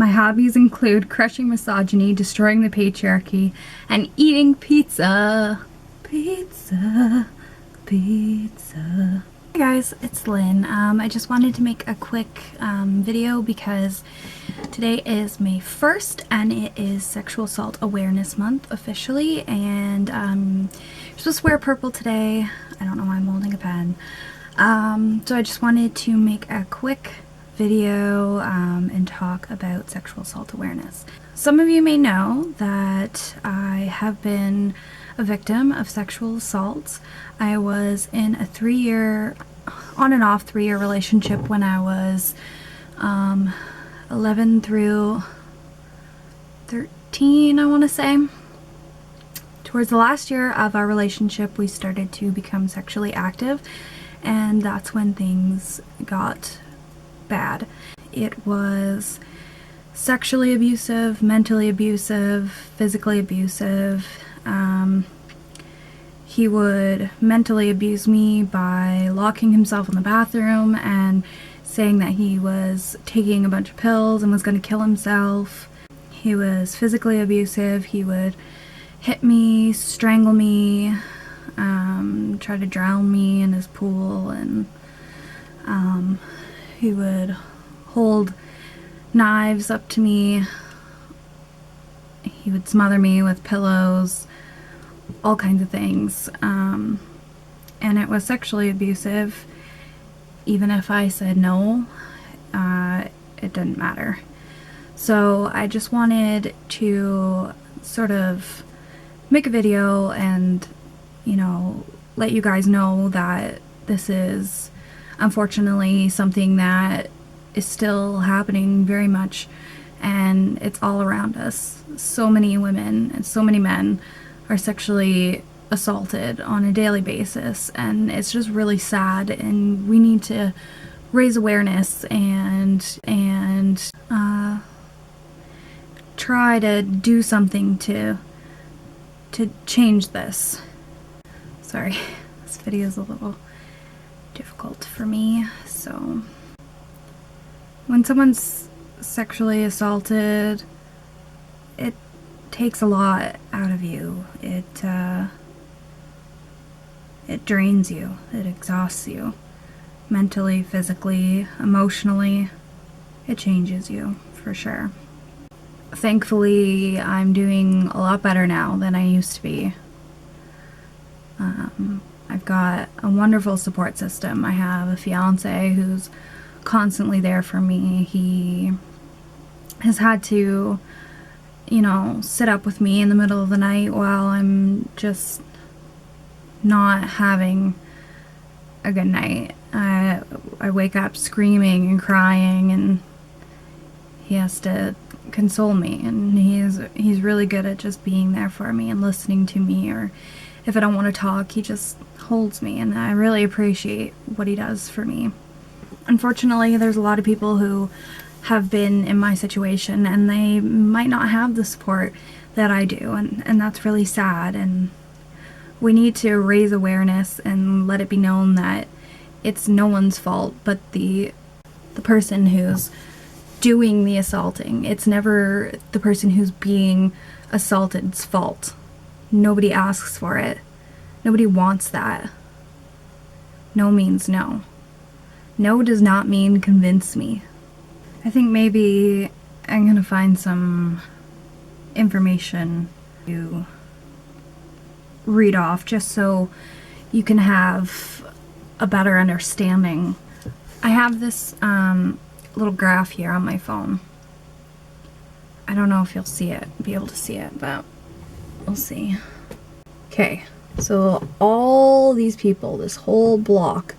My hobbies include crushing misogyny, destroying the patriarchy, and eating pizza. Pizza. Pizza. Hey guys, it's Lynn. I just wanted to make a quick video because today is May 1st and it is Sexual Assault Awareness Month officially, and you're supposed to wear purple today. I don't know why I'm holding a pen. So I just wanted to make a quick video and talk about sexual assault awareness. Some of you may know that I have been a victim of sexual assault. I was in a on and off 3-year relationship when I was 11 through 13, I want to say. Towards the last year of our relationship, we started to become sexually active, and that's when things got bad. It was sexually abusive, mentally abusive, physically abusive. He would mentally abuse me by locking himself in the bathroom and saying that he was taking a bunch of pills and was going to kill himself. He was physically abusive. He would hit me, strangle me, try to drown me in his pool, and he would hold knives up to me. He would smother me with pillows, all kinds of things. And it was sexually abusive. Even if I said no, it didn't matter. So I just wanted to sort of make a video and, you know, let you guys know that this is unfortunately something that is still happening very much, and it's all around us. So many women and so many men are sexually assaulted on a daily basis, and it's just really sad, and we need to raise awareness and try to do something to change this. Sorry, this video is a little difficult for me. So when someone's sexually assaulted, it takes a lot out of you. It drains you. It exhausts you. Mentally, physically, emotionally. It changes you, for sure. Thankfully, I'm doing a lot better now than I used to be. I've got a wonderful support system. I have a fiance who's constantly there for me. He has had to, you know, sit up with me in the middle of the night while I'm just not having a good night. I wake up screaming and crying, and he has to console me, and he's really good at just being there for me and listening to me, or if I don't want to talk, he just holds me, and I really appreciate what he does for me. Unfortunately, there's a lot of people who have been in my situation and they might not have the support that I do, and that's really sad, and we need to raise awareness and let it be known that it's no one's fault but the person who's doing the assaulting. It's never the person who's being assaulted's fault. Nobody asks for it. Nobody wants that. No means no. No does not mean convince me. I think maybe I'm gonna find some information to read off just so you can have a better understanding. I have this little graph here on my phone. I don't know if you'll be able to see it, but we'll see. Okay, so all these people, this whole block,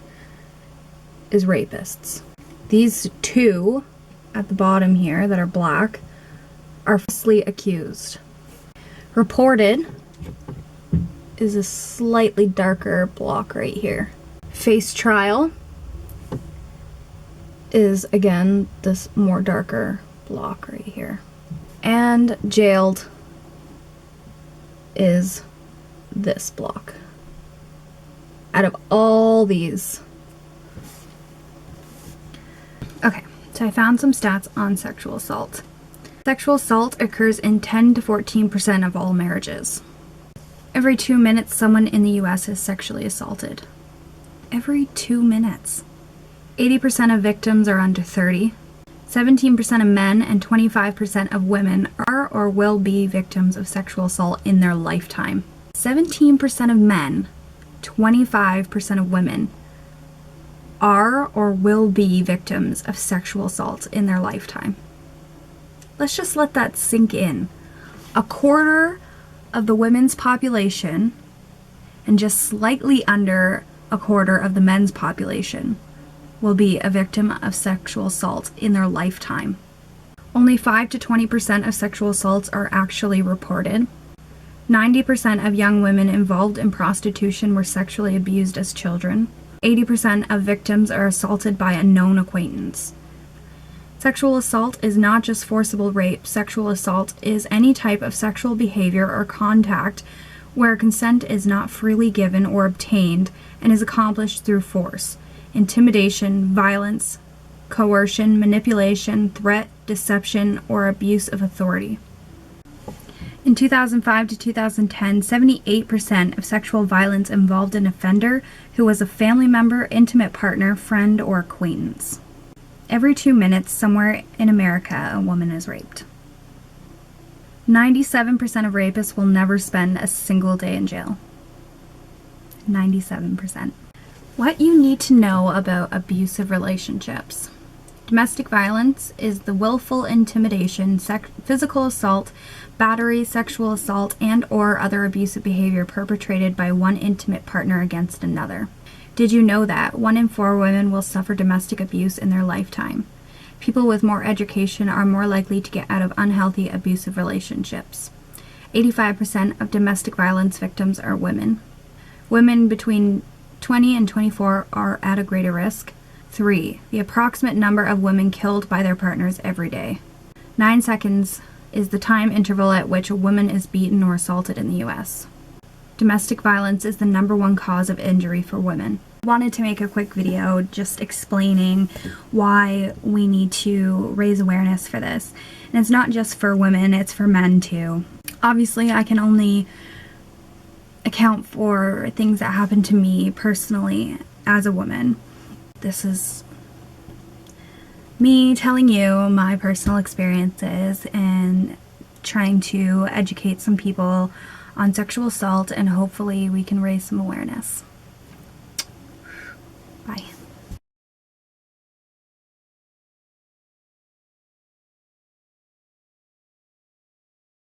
is rapists. These two at the bottom here that are black are falsely accused. Reported is a slightly darker block right here. Face trial is again this more darker block right here. And jailed is this block. Out of all these. Okay, so I found some stats on sexual assault. Sexual assault occurs in 10 to 14% of all marriages. Every 2 minutes, someone in the US is sexually assaulted. Every 2 minutes. 80% of victims are under 30. 17% of men and 25% of women are or will be victims of sexual assault in their lifetime. 17% of men, 25% of women are or will be victims of sexual assault in their lifetime. Let's just let that sink in. A quarter of the women's population and just slightly under a quarter of the men's population will be a victim of sexual assault in their lifetime. Only 5 to 20% of sexual assaults are actually reported. 90% of young women involved in prostitution were sexually abused as children. 80% of victims are assaulted by a known acquaintance. Sexual assault is not just forcible rape. Sexual assault is any type of sexual behavior or contact where consent is not freely given or obtained and is accomplished through force, intimidation, violence, coercion, manipulation, threat, deception, or abuse of authority. In 2005 to 2010, 78% of sexual violence involved an offender who was a family member, intimate partner, friend, or acquaintance. Every 2 minutes, somewhere in America, a woman is raped. 97% of rapists will never spend a single day in jail. 97%. What you need to know about abusive relationships. Domestic violence is the willful intimidation, physical assault, battery, sexual assault, and or other abusive behavior perpetrated by one intimate partner against another. Did you know that 1 in 4 women will suffer domestic abuse in their lifetime? People with more education are more likely to get out of unhealthy abusive relationships. 85% of domestic violence victims are women. Women between 20 and 24 are at a greater risk. 3. The approximate number of women killed by their partners every day. 9 seconds is the time interval at which a woman is beaten or assaulted in the US. Domestic violence is the #1 cause of injury for women. I wanted to make a quick video just explaining why we need to raise awareness for this. And it's not just for women, it's for men too. Obviously, I can only account for things that happen to me personally as a woman. This is me telling you my personal experiences and trying to educate some people on sexual assault, and hopefully we can raise some awareness.